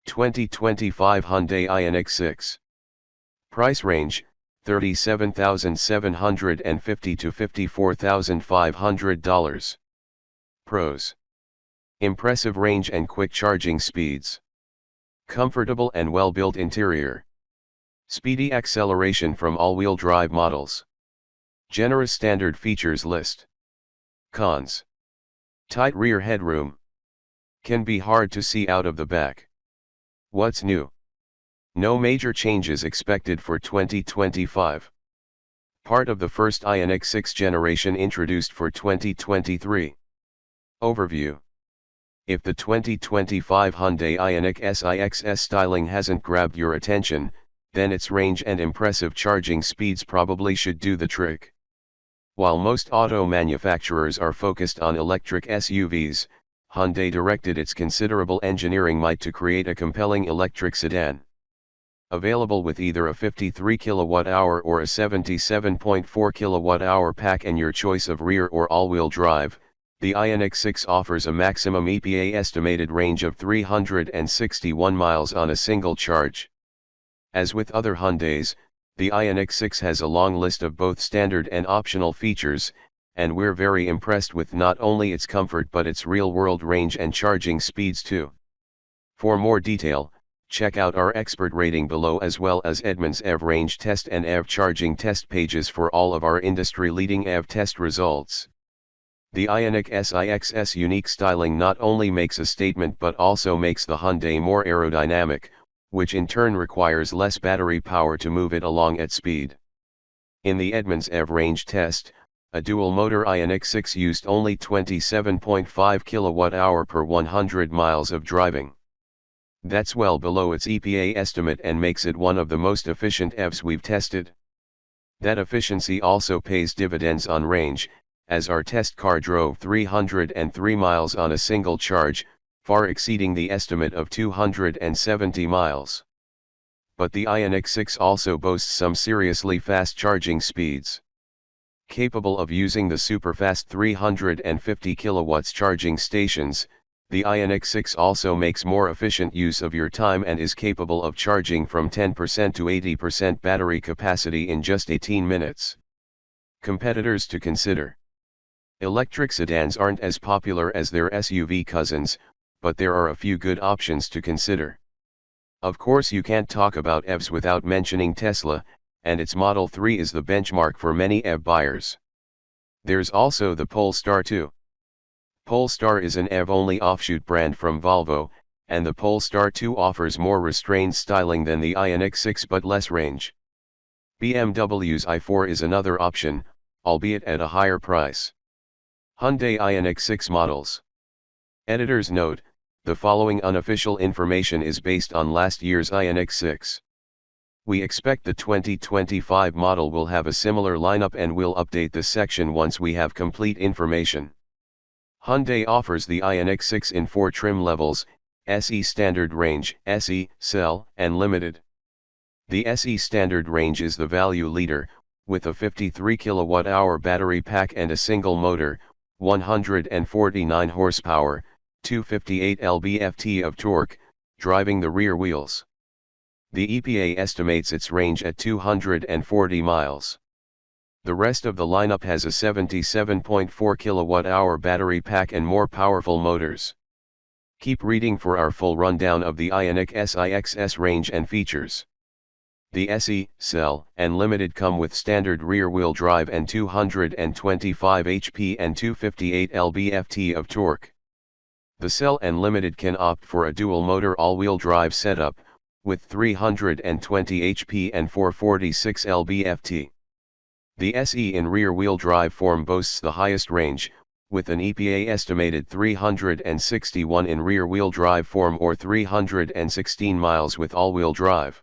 2025 Hyundai Ioniq 6. Price range, $37,750 to $54,500. Pros. Impressive range and quick charging speeds. Comfortable and well-built interior. Speedy acceleration from all-wheel drive models. Generous standard features list. Cons. Tight rear headroom. Can be hard to see out of the back. What's new? No major changes expected for 2025. Part of the first Ioniq 6 generation introduced for 2023. Overview. If the 2025 Hyundai Ioniq SIXS styling hasn't grabbed your attention, then its range and impressive charging speeds probably should do the trick. While most auto manufacturers are focused on electric SUVs, Hyundai directed its considerable engineering might to create a compelling electric sedan. Available with either a 53 kWh or a 77.4 kWh pack and your choice of rear or all-wheel drive, the Ioniq 6 offers a maximum EPA estimated range of 361 miles on a single charge. As with other Hyundais, the Ioniq 6 has a long list of both standard and optional features, and we're very impressed with not only its comfort but its real-world range and charging speeds too. For more detail, check out our expert rating below as well as Edmunds EV range test and EV charging test pages for all of our industry-leading EV test results. The Ioniq SIXS unique styling not only makes a statement but also makes the Hyundai more aerodynamic, which in turn requires less battery power to move it along at speed. In the Edmunds EV range test, a dual-motor Ioniq 6 used only 27.5 kWh per 100 miles of driving. That's well below its EPA estimate and makes it one of the most efficient EVs we've tested. That efficiency also pays dividends on range, as our test car drove 303 miles on a single charge, far exceeding the estimate of 270 miles. But the Ioniq 6 also boasts some seriously fast charging speeds. Capable of using the super-fast 350 kW charging stations, the Ioniq 6 also makes more efficient use of your time and is capable of charging from 10% to 80% battery capacity in just 18 minutes. Competitors to consider. Electric sedans aren't as popular as their SUV cousins, but there are a few good options to consider. Of course, you can't talk about EVs without mentioning Tesla, and its Model 3 is the benchmark for many EV buyers. There's also the Polestar 2. Polestar is an EV-only offshoot brand from Volvo, and the Polestar 2 offers more restrained styling than the Ioniq 6 but less range. BMW's i4 is another option, albeit at a higher price. Hyundai Ioniq 6 models. Editor's note: the following unofficial information is based on last year's Ioniq 6. We expect the 2025 model will have a similar lineup and we'll update this section once we have complete information. Hyundai offers the Ioniq 6 in 4 trim levels: SE Standard Range, SE, SEL, and Limited. The SE Standard Range is the value leader, with a 53 kWh battery pack and a single motor, 149 horsepower, 258 lb-ft of torque, driving the rear wheels. The EPA estimates its range at 240 miles. The rest of the lineup has a 77.4 kWh battery pack and more powerful motors. Keep reading for our full rundown of the Ioniq SIXS range and features. The SE, SEL, and Limited come with standard rear-wheel drive and 225 HP and 258 lb-ft of torque. The SEL and Limited can opt for a dual-motor all-wheel drive setup, with 320 HP and 446 lb-ft. The SE in rear-wheel drive form boasts the highest range, with an EPA estimated 361 in rear-wheel drive form or 316 miles with all-wheel drive.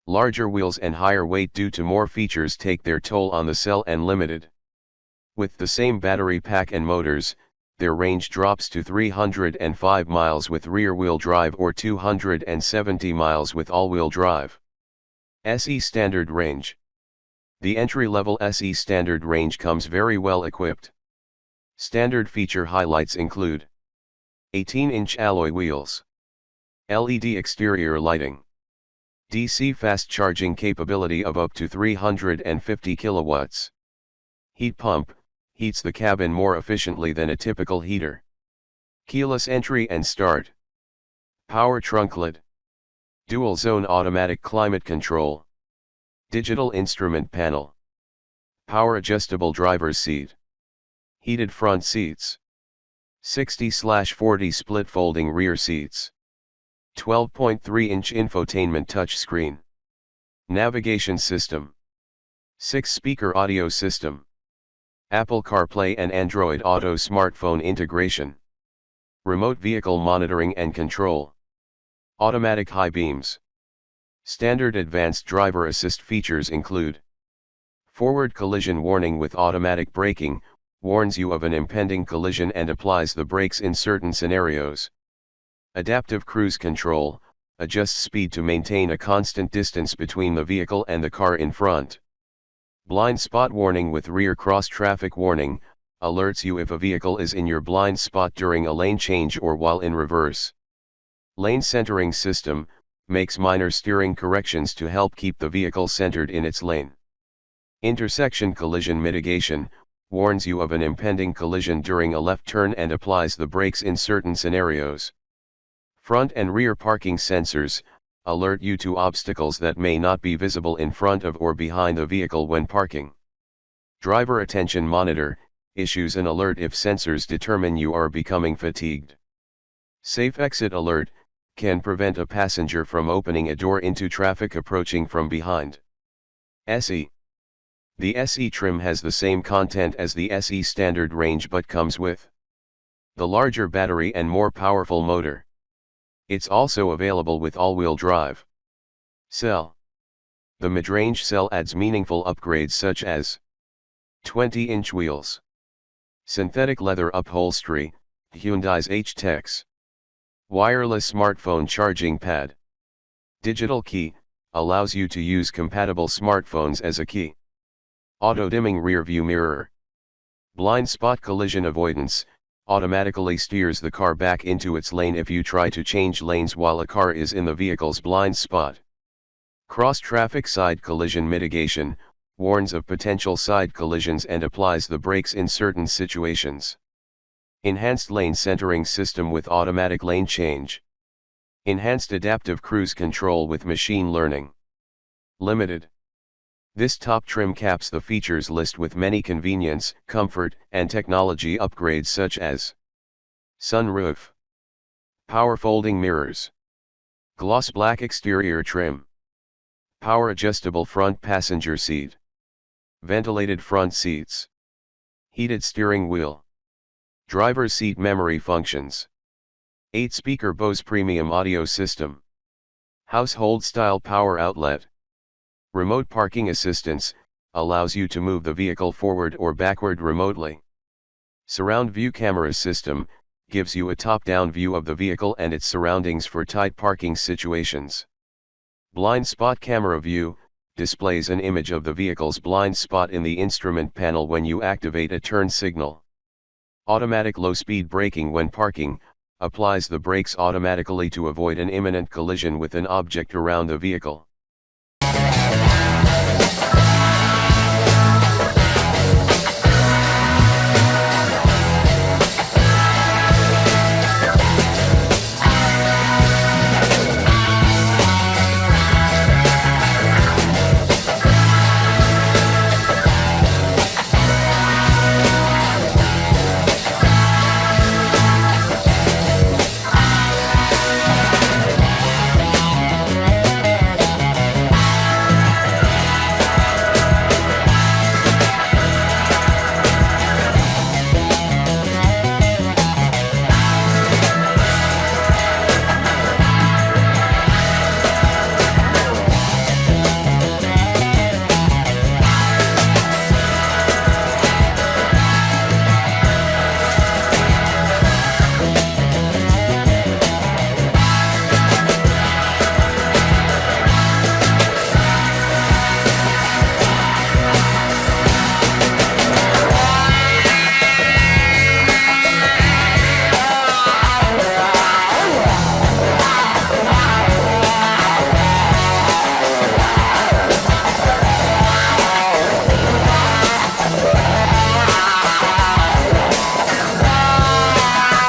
Larger wheels and higher weight due to more features take their toll on the SEL and Limited. With the same battery pack and motors, their range drops to 305 miles with rear-wheel drive or 270 miles with all-wheel drive. SE Standard Range. The entry-level SE Standard Range comes very well equipped. Standard feature highlights include 18-inch alloy wheels, LED exterior lighting. DC fast charging capability of up to 350 kilowatts. Heat pump, heats the cabin more efficiently than a typical heater. Keyless entry and start. Power trunk lid. Dual zone automatic climate control. Digital instrument panel. Power adjustable driver's seat. Heated front seats. 60/40 split folding rear seats. 12.3-inch infotainment touchscreen. Navigation system. 6-speaker audio system. Apple CarPlay and Android Auto smartphone integration. Remote vehicle monitoring and control. Automatic high beams. Standard advanced driver assist features include forward collision warning with automatic braking, warns you of an impending collision and applies the brakes in certain scenarios. Adaptive cruise control, adjusts speed to maintain a constant distance between the vehicle and the car in front. Blind spot warning with rear cross traffic warning, alerts you if a vehicle is in your blind spot during a lane change or while in reverse. Lane centering system, makes minor steering corrections to help keep the vehicle centered in its lane. Intersection collision mitigation, warns you of an impending collision during a left turn and applies the brakes in certain scenarios. Front and rear parking sensors, alert you to obstacles that may not be visible in front of or behind the vehicle when parking. Driver attention monitor, issues an alert if sensors determine you are becoming fatigued. Safe exit alert, can prevent a passenger from opening a door into traffic approaching from behind. SE. The SE trim has the same content as the SE standard range but comes with the larger battery and more powerful motor. It's also available with all-wheel drive. SEL. The mid-range SEL adds meaningful upgrades such as 20-inch wheels, synthetic leather upholstery, Hyundai's H-Techs, wireless smartphone charging pad, digital key, allows you to use compatible smartphones as a key, auto-dimming rear-view mirror, blind spot collision avoidance, automatically steers the car back into its lane if you try to change lanes while a car is in the vehicle's blind spot. Cross-traffic side collision mitigation, warns of potential side collisions and applies the brakes in certain situations. Enhanced lane centering system with automatic lane change. Enhanced adaptive cruise control with machine learning. Limited. This top trim caps the features list with many convenience, comfort, and technology upgrades such as sunroof, power folding mirrors, gloss black exterior trim, power adjustable front passenger seat, ventilated front seats, heated steering wheel, driver's seat memory functions, 8-speaker Bose premium audio system, household style power outlet. Remote parking assistance, allows you to move the vehicle forward or backward remotely. Surround view camera system, gives you a top-down view of the vehicle and its surroundings for tight parking situations. Blind spot camera view, displays an image of the vehicle's blind spot in the instrument panel when you activate a turn signal. Automatic low-speed braking when parking, applies the brakes automatically to avoid an imminent collision with an object around the vehicle.